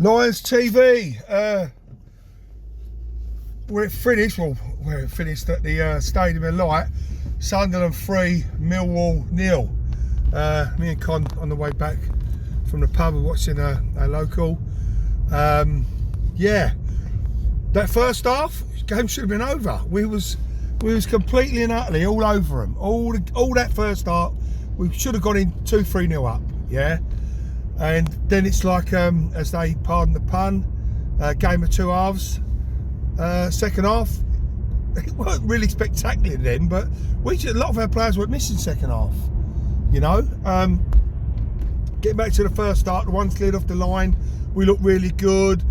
Lions TV. Where it finished at the Stadium of Light. Sunderland 3, Millwall 0. Me and Con on the way back from the pub, watching a local. Yeah, that first half, game should have been over. We was completely and utterly all over them. All that first half, we should have gone in 2-3-0 up. Yeah, and then it's like, as they pardon the pun, game of two halves. Second half, it weren't really spectacular then, but a lot of our players were missing second half. You know, getting back to the first start, the one slid off the line. We looked really good.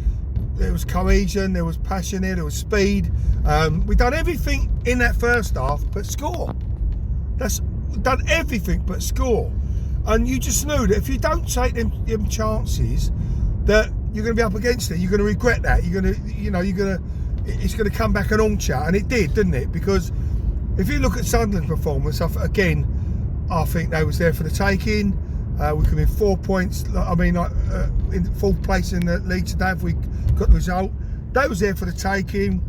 There was cohesion, there was passion there was speed. We done everything in that first half but score. We've done everything but score. And you just knew that if you don't take them chances, that you're going to be up against it. You're going to regret that. It's going to come back an hauncher, and it did, didn't it? Because if you look at Sunderland's performance, I think they was there for the taking. We could be 4 points. In fourth place in the league today if we got the result. They was there for the taking.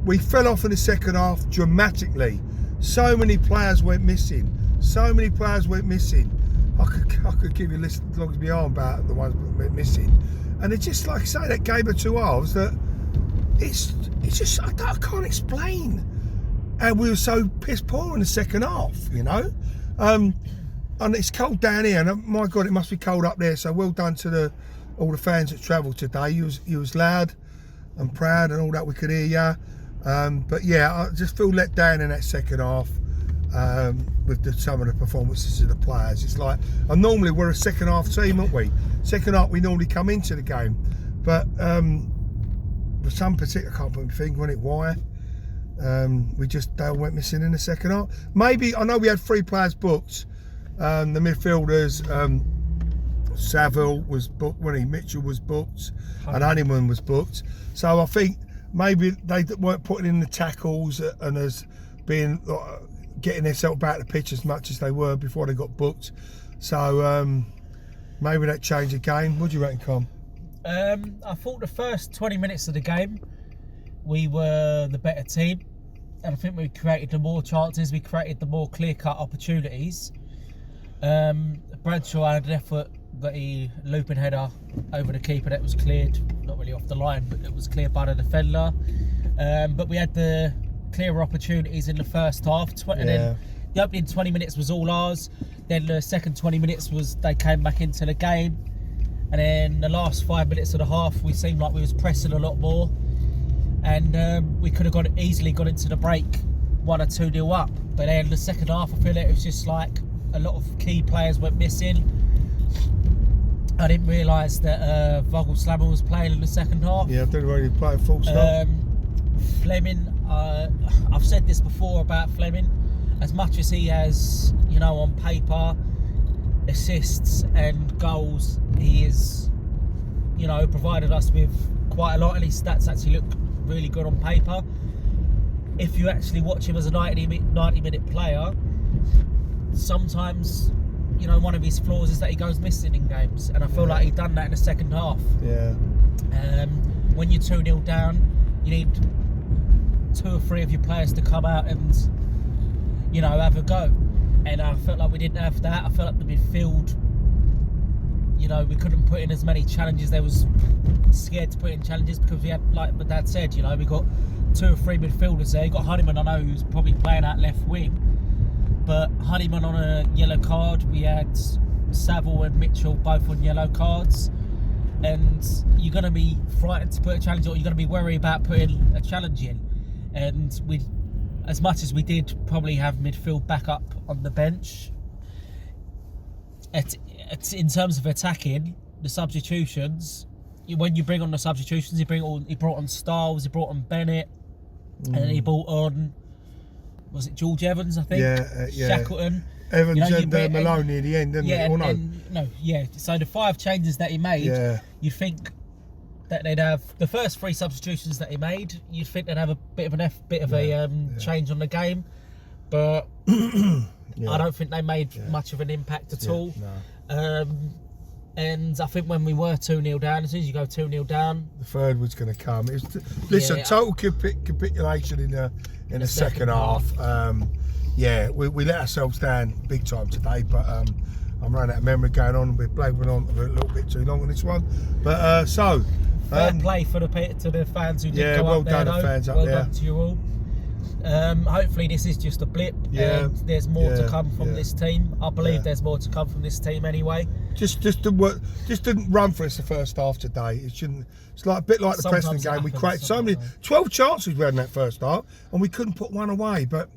We fell off in the second half dramatically. So many players went missing. I could give you a list as long as my arm about the ones that went missing. And it's just like I say, that game of two halves, that it's just, I can't explain how we were so piss poor in the second half, you know. And it's cold down here, and my God, it must be cold up there. So well done to all the fans that travelled today. You was loud and proud and all that. We could hear you. But yeah, I just feel let down in that second half with some of the performances of the players. It's like, and normally we're a second half team, aren't we? Second half we normally come into the game, but for some particular, I can't put my finger on it why. They all went missing in the second half. Maybe, I know we had 3 players booked. The midfielders, Saville was booked, Mitchell was booked, and Honeyman was booked. So I think maybe they weren't putting in the tackles and as being getting themselves back to the pitch as much as they were before they got booked. So maybe that changed the game. What do you reckon, Com? I thought the first 20 minutes of the game we were the better team, and I think we created the more chances, we created the more clear-cut opportunities. Bradshaw had an effort that he looping header over the keeper that was cleared, not really off the line, but it was cleared by the defender. But we had the clearer opportunities in the first half, and then the opening 20 minutes was all ours. Then the second 20 minutes was they came back into the game, and then the last 5 minutes of the half we seemed like we was pressing a lot more, and we could have easily got into the break 1 or 2-0 up. But then the second half, I feel like it was just like a lot of key players went missing. I didn't realise that Vogelslammer was playing in the second half. Yeah, I didn't really play full stop. Fleming, I've said this before about Fleming. As much as he has, on paper, assists and goals, he is, provided us with quite a lot, and his stats actually look really good on paper. If you actually watch him as a 90-minute player, sometimes, one of his flaws is that he goes missing in games, and I feel like he done that in the second half. Yeah. When you're 2-0 down, you need 2 or 3 of your players to come out and, have a go. And I felt like we didn't have that. I felt like the midfield, we couldn't put in as many challenges. They was scared to put in challenges because we had, like my dad said, we got 2 or 3 midfielders there. You got Honeyman, I know, who's probably playing out left wing. But Honeyman on a yellow card. We had Saville and Mitchell both on yellow cards. And you're going to be frightened to put a challenge, or you're going to be worried about putting a challenge in. And we, as much as we did probably have midfield back up on the bench, in terms of attacking, the substitutions, when you bring on the substitutions, he brought on Stiles, he brought on Bennett, and then he brought on, was it George Evans, I think? Yeah. Shackleton. Evans and Maloney at the end, didn't they? So the 5 changes that he made, you think that they'd have the first 3 substitutions that he made. You'd think they'd have a bit of a change on the game, but I don't think they made much of an impact at all. No. And I think when we were 2-0 down, as soon as you go 2-0 down, the third was going to come. It was, listen, Yeah. total capitulation in the second half. Yeah, we let ourselves down big time today, but I'm running out of memory going on. We're blabbering on a little bit too long on this one. But fair play to the fans who did go well up there. done, Though. the fans up well there. done to you all. Hopefully this is just a blip, Yeah. and there's more to Yeah. come from Yeah. this team. I believe Yeah. there's more to come from this team anyway. Just didn't run for us the first half today. It shouldn't. It's like a bit like the Sometimes Preston it game. We happens, created so many, sometimes. 12 chances we had in that first half, and we couldn't put one away. But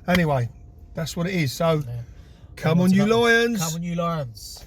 anyway, that's what it is. So, Yeah. come on, you Lions! Come on, you Lions!